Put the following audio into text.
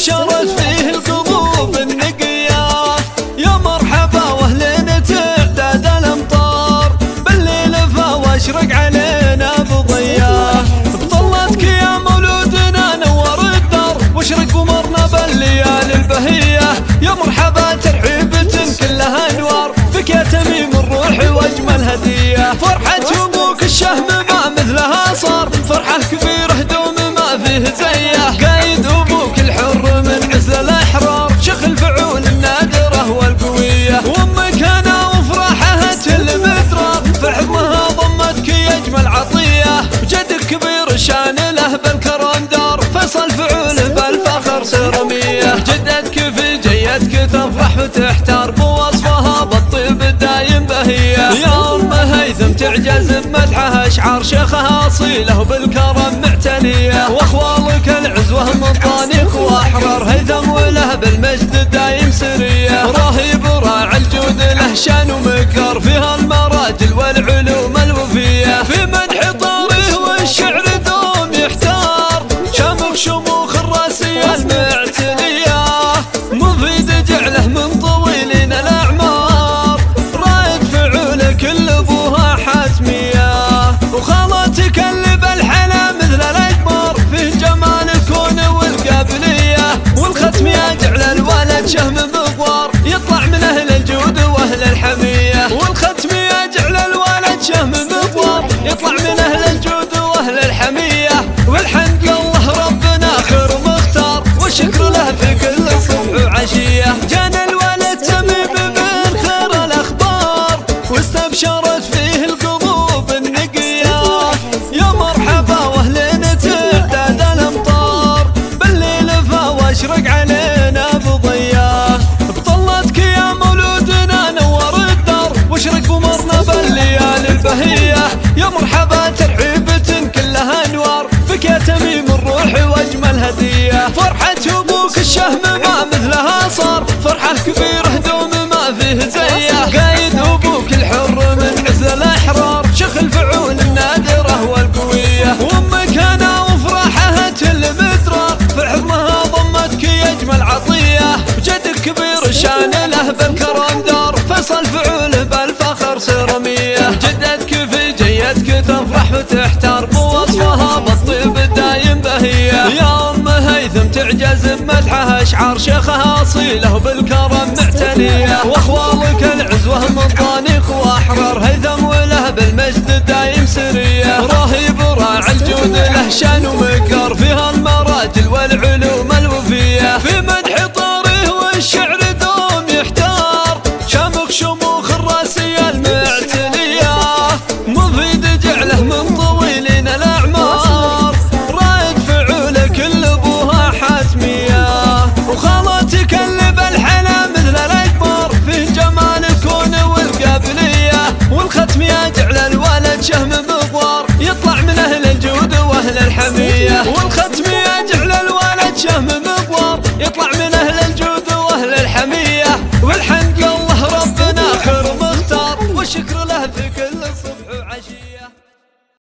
واستبشرت فيه القلوب النقية. يا مرحبا واهلين تعداد الامطار، بالليل فواشرق علينا بضياه. بطلتك يا مولودنا نور الدار، واشرق قمرنا بالليالي البهية. يا مرحبا ترحيبة كلها انوار، بك يا تميم الروح واجمل هدية. فرحة ابوك الشهم ما مثلها صار، فرحة كبيرة دوم ما فيه زيه. قايد ابوك الحر من مثل الاحرار، شيخ الفعول النادرة والقوية. وامك انا وفرحها المدرار، في حضنها ضمتك يا اجمل عطية. وجدك كبير شان له بالكرم دار، فيصل فعوله بالفخر سرمية. جدتك في جيتك تفرح وتحتار، بوصفها بالطيب الدايم بهية. يا ام هيثم تعجز بمدحها اشعار، شيخها اصيله بالكرم معتنية. واخوالك العزوه من طانيخ واحرار، هيثم وله بالمجد دايم سرية. رهيب راعي الجود له شان ومقدار، فيها المراجل والعلوم الوفية. في مدح طاريه والشعر دوم يحتار، شامخ شموخ الراسية المعتنية. مفيد جعله من طويلين الاعمار، رايد فعوله كل ابوها حتمية. وخالتك اللي بالحلا مثل الاكبر، فيه جمال الكون والقابلية. والختمية جعل الولد شهم مغوار، يطلع من اهل الجود واهل الحمية. والختمية جعل الولد شهم مغوار، يطلع من اهل الجود واهل الحمية. والحمد لله ربنا خير مختار، والشكر له في كل صبح وعشية. جانا الولد تميم بالخير الاخبار، واستبشرت فيه القلوب النقية. يا مرحبا واهلين تعداد الامطار، بالليل فواشرق علينا بضياه. بطلتك يا مولودنا نور الدار، واشرق قمرنا بالليالي البهية. يا مرحبا ترحيبة كلها انوار، بك يا تميم الروح واجمل هدية. فرحة ابوك الشهم ما مثلها صار، فرحة كبيرة دوم ما فيه زيه. قايد ابوك الحر من مثل الاحرار، شيخ الفعول النادرة والقوية. وامك انا وفرحها المدرار، في حضنها ضمتك يا اجمل عطية. وجدك كبير شان له بالكرم دار، فيصل فعوله بالفخر سرمية. جدتك في جيتك تفرح وتحتار، بوصفها بالطيب الدايم بهية. يا ام هيثم تعجز بمدحها اشعار، شيخها اصيله بالكرم معتنية. واخوالك العزوه من طانيخ واحرار، هيثم وله بالمجد دايم سرية. رهيب راعي الجود له شان ومقدار، فيها المراجل والعلوم الوفية. في مدح طاريه والشعر دوم يحتار، شامخ شموخ الراسية المعتنية. مفيد جعله من طويلين الاعمار، رايد فعوله كل ابوها حتمية. وخالتك اللي بالحلا مثل الاكبر، فيه جمال الكون والقابلية. والختمية جعل الولد شهم مغوار، يطلع من اهل الجود واهل الحمية. والختمية جعل الولد شهم مغوار، يطلع من اهل الجود واهل الحمية. والحمد لله ربنا خير مختار، والشكر له في كل صبح.